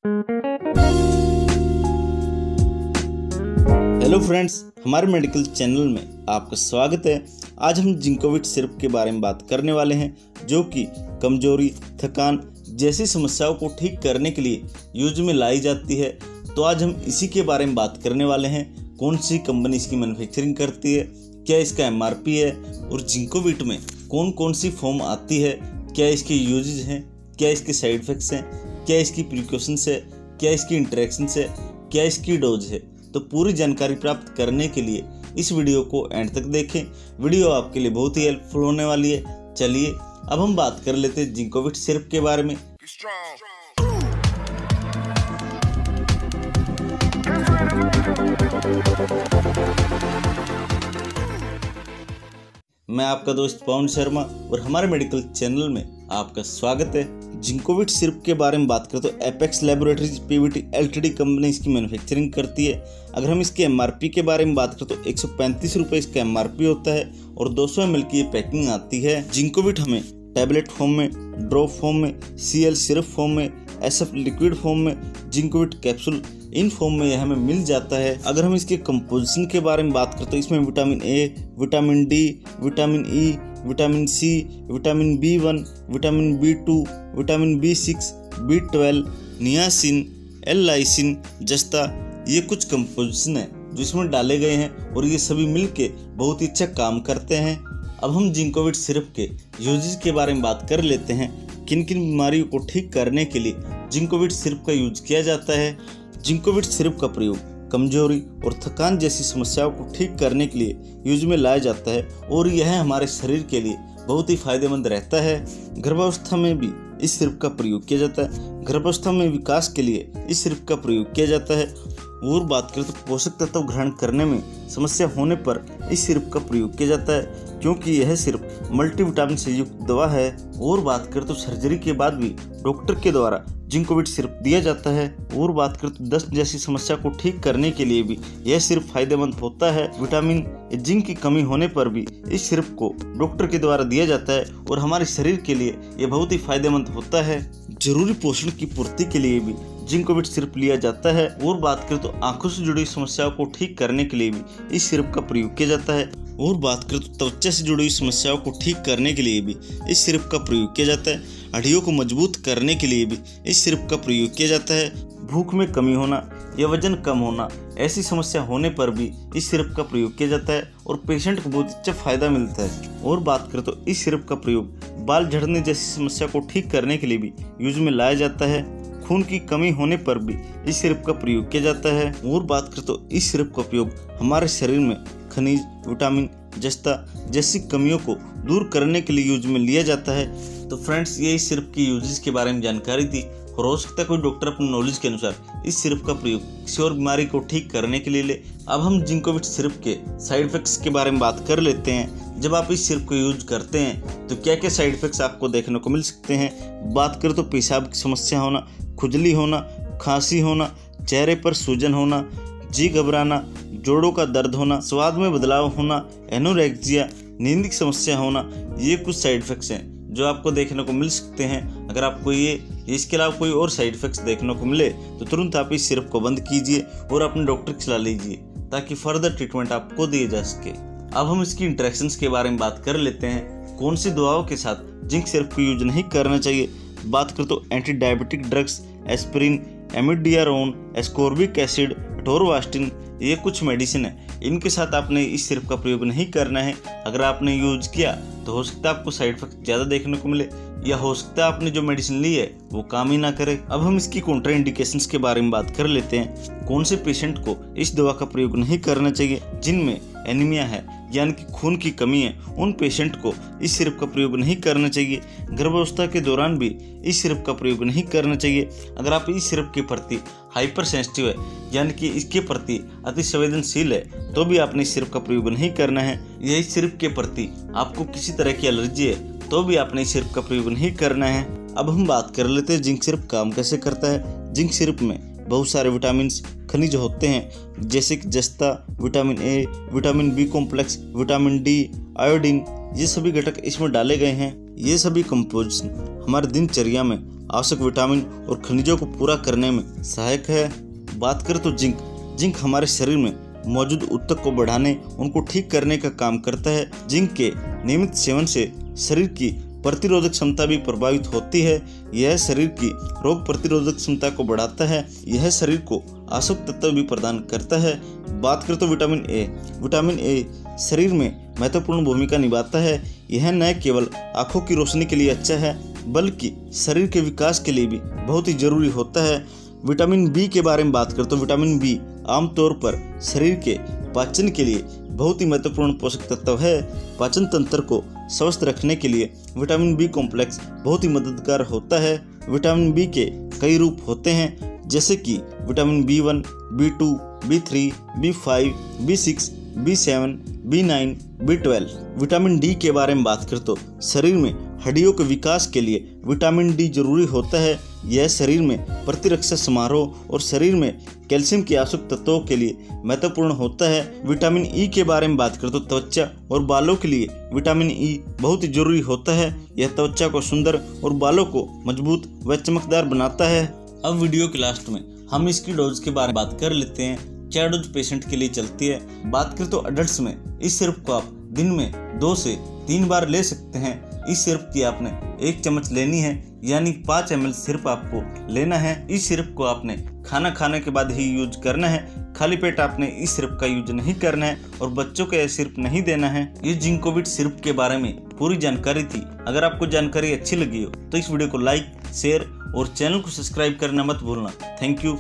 Hello friends, हमारे medical channel में आपका स्वागत है। आज हम जिंकोविट सिरप के बारे में बात करने वाले हैं, जो कि कमजोरी, थकान जैसी समस्याओं को ठीक करने के लिए यूज में लाई जाती है। तो आज हम इसी के बारे में बात करने वाले हैं। कौन सी कंपनी इसकी मैन्युफैक्चरिंग करती है, क्या इसका MRP है और जिंकोविट में कौन कौन सी फॉर्म आती है, क्या इसके यूजेज हैं, क्या इसके साइड इफेक्ट्स हैं, क्या इसकी प्रिकॉशंस है, क्या इसकी इंटरेक्शंस है, क्या इसकी डोज है। तो पूरी जानकारी प्राप्त करने के लिए इस वीडियो को एंड तक देखें। वीडियो आपके लिए बहुत ही हेल्पफुल होने वाली है। चलिए अब हम बात कर लेते हैं जिंकोविट सिरप के बारे में। मैं आपका दोस्त पवन शर्मा और हमारे मेडिकल चैनल में आपका स्वागत है। जिंकोविट सिरप के बारे में बात करें तो apex laboratories Pvt LTD company इसकी मैन्युफैक्चरिंग करती है। अगर हम इसके MRP के बारे में बात करें तो 135 रुपये इसका MRP होता है और 200 ml की ये पैकिंग आती है। जिंकोविट हमें टैबलेट फॉर्म में, ड्रॉप फॉर्म में, CL सिरप फॉर्म में, SF लिक्विड फॉर्म में, जिंकोविट कैप्सूल इन फॉर्म में यह हमें मिल जाता है। अगर हम इसके कंपोजिशन के बारे में बात करें तो इसमें vitamin A, vitamin D, vitamin E, vitamin C, vitamin B1, vitamin B2, vitamin B6, B12, niacin, L-लाइसिन, जस्ता, ये कुछ कंपोजिशन है जो इसमें डाले गए हैं और ये सभी मिलके बहुत ही अच्छा काम करते हैं। अब हम जिंकोविट सिरप के यूजेस के बारे में बात कर लेते हैं। किन किन बीमारियों को ठीक करने के लिए जिंकोविट सिरप का यूज किया जाता है। जिंकोविट सिरप का प्रयोग कमजोरी और थकान जैसी समस्याओं को ठीक करने के लिए यूज में लाया जाता है और यह हमारे शरीर के लिए बहुत ही फायदेमंद रहता है। गर्भावस्था में भी इस सिरप का प्रयोग किया जाता है। गर्भावस्था में विकास के लिए इस सिरप का प्रयोग किया जाता है। और बात करें तो पोषक तत्व ग्रहण करने में समस्या होने पर इस सिरप का प्रयोग किया जाता है, क्योंकि यह सिर्फ मल्टीविटामिन से युक्त दवा है। और बात करें तो सर्जरी के बाद भी डॉक्टर के द्वारा जिंकोविट सिरप दिया जाता है। और बात करें तो दस्त जैसी समस्या को ठीक करने के लिए भी यह सिरप फायदेमंद होता है। विटामिन जिंक की कमी होने पर भी इस सिरप को डॉक्टर के द्वारा दिया जाता है और हमारे शरीर के लिए यह बहुत ही फायदेमंद होता है। जरूरी पोषण की पूर्ति के लिए भी जिंकोविट सिरप लिया जाता है। और बात करें तो आंखों से जुड़ी समस्याओं को ठीक करने के लिए भी इस सिरप का प्रयोग किया जाता है। और बात करें तो त्वचा से जुड़ी समस्याओं को ठीक करने के लिए भी इस सिरप का प्रयोग किया जाता है। हड्डियों को मजबूत करने के लिए भी इस सिरप का प्रयोग किया जाता है। भूख में कमी होना या वजन कम होना ऐसी समस्या होने पर भी इस सिरप का प्रयोग किया जाता है और पेशेंट को बहुत अच्छा फायदा मिलता है। और बात करें तो इस सिरप का प्रयोग बाल झड़ने जैसी समस्या को ठीक करने के लिए भी यूज में लाया जाता है। खून की कमी होने पर भी इस सिरप का प्रयोग किया जाता है। और बात करें तो इस सिरप का प्रयोग हमारे शरीर में खनिज, विटामिन, जस्ता जैसी कमियों को दूर करने के लिए यूज में लिया जाता है। तो फ्रेंड्स, ये इस सिरप की यूजेस के बारे में जानकारी थी और हो सकता है कोई डॉक्टर अपने नॉलेज के अनुसार इस सिरप का प्रयोग किसी और बीमारी को ठीक करने के लिए ले। अब हम जिंकोविट सिरप के साइड इफेक्ट्स के बारे में बात कर लेते हैं। जब आप इस सिरप को यूज करते हैं तो क्या क्या साइड इफेक्ट्स आपको देखने को मिल सकते हैं। बात करें तो पेशाब की समस्या होना, खुजली होना, खांसी होना, चेहरे पर सूजन होना, जी घबराना, जोड़ों का दर्द होना, स्वाद में बदलाव होना, एनोरेक्सिया, नींद की समस्या होना, ये कुछ साइड इफेक्ट्स हैं जो आपको देखने को मिल सकते हैं। अगर आपको इसके अलावा कोई और साइड इफेक्ट्स देखने को मिले तो तुरंत आप इस सिरप को बंद कीजिए और अपने डॉक्टर की सलाह लीजिए ताकि फर्दर ट्रीटमेंट आपको दिए जा सके। अब हम इसकी इंटरेक्शंस के बारे में बात कर लेते हैं। कौन सी दवाओं के साथ जिंक सिरप को यूज नहीं करना चाहिए। बात करें तो anti diabetic drugs, aspirin, amiodarone, ascorbic acid, atorvastatin, ये कुछ मेडिसिन है, इनके साथ आपने इस सिरप का प्रयोग नहीं करना है। अगर आपने यूज किया तो हो सकता है आपको साइड इफेक्ट ज़्यादा देखने को मिले या हो सकता है आपने जो मेडिसिन ली है वो काम ही ना करे। अब हम इसकी कॉन्ट्रा इंडिकेशंस के बारे में बात कर लेते हैं। कौन से पेशेंट को इस दवा का प्रयोग नहीं करना चाहिए। जिनमें एनीमिया है यानी कि खून की कमी है, उन पेशेंट को इस सिरप का प्रयोग नहीं करना चाहिए। गर्भावस्था के दौरान भी इस सिरप का प्रयोग नहीं करना चाहिए। अगर आप इस सिरप के प्रति हाइपर सेंसिटिव है यानी कि इसके प्रति अति संवेदनशील है तो भी आपने इस सिरप का प्रयोग नहीं करना है। यह इस सिरप के प्रति आपको किसी तरह की एलर्जी है तो भी आपने इस सिरप का प्रयोग नहीं करना है। अब हम बात कर लेते हैं जिंक सिरप काम कैसे करता है। जिंक सिरप में बहुत सारे विटामिन खनिज होते हैं जैसे कि जस्ता, vitamin A, vitamin B complex, vitamin D, iodine, ये सभी घटक इसमें डाले गए हैं। ये सभी कंपोजिशन हमारे दिनचर्या में आवश्यक विटामिन और खनिजों को पूरा करने में सहायक है। बात करें तो जिंक हमारे शरीर में मौजूद ऊतक को बढ़ाने, उनको ठीक करने का काम करता है। जिंक के नियमित सेवन से शरीर की प्रतिरोधक क्षमता भी प्रभावित होती है। यह शरीर की रोग प्रतिरोधक क्षमता को बढ़ाता है। यह शरीर को आवश्यक तत्व भी प्रदान करता है। बात करें तो विटामिन ए शरीर में महत्वपूर्ण भूमिका निभाता है। यह न केवल आंखों की रोशनी के लिए अच्छा है, बल्कि शरीर के विकास के लिए भी बहुत ही जरूरी होता है। विटामिन बी के बारे में बात करें तो विटामिन बी आमतौर पर शरीर के पाचन के लिए बहुत ही महत्वपूर्ण पोषक तत्व है। पाचन तंत्र को स्वस्थ रखने के लिए विटामिन बी कॉम्प्लेक्स बहुत ही मददगार होता है। विटामिन बी के कई रूप होते हैं, जैसे कि vitamin B1, B2, B3, B5, B6, B7, B9, B12। Vitamin D के बारे में बात करें तो शरीर में हड्डियों के विकास के लिए विटामिन डी जरूरी होता है। यह शरीर में प्रतिरक्षा समारोह और शरीर में कैल्शियम के आवश्यक तत्वों के लिए महत्वपूर्ण होता है। विटामिन ई के बारे में बात करें तो त्वचा और बालों के लिए विटामिन ई बहुत ही जरूरी होता है। यह त्वचा को सुंदर और बालों को मजबूत व चमकदार बनाता है। अब वीडियो के लास्ट में हम इसकी डोज के बारे में बात कर लेते हैं। क्या डोज पेशेंट के लिए चलती है? बात करें तो अडल्ट्स में इस सिरप को आप दिन में 2 से 3 बार ले सकते हैं। इस सिरप की आपने 1 चम्मच लेनी है, यानी 5 ml सिरप आपको लेना है। इस सिरप को आपने खाना खाने के बाद ही यूज करना है। खाली पेट आपने इस सिरप का यूज नहीं करना है और बच्चों को यह सिरप नहीं देना है। ये जिंकोविट सिरप के बारे में पूरी जानकारी थी। अगर आपको जानकारी अच्छी लगी हो तो इस वीडियो को लाइक, शेयर और चैनल को सब्सक्राइब करना मत भूलना। Thank you.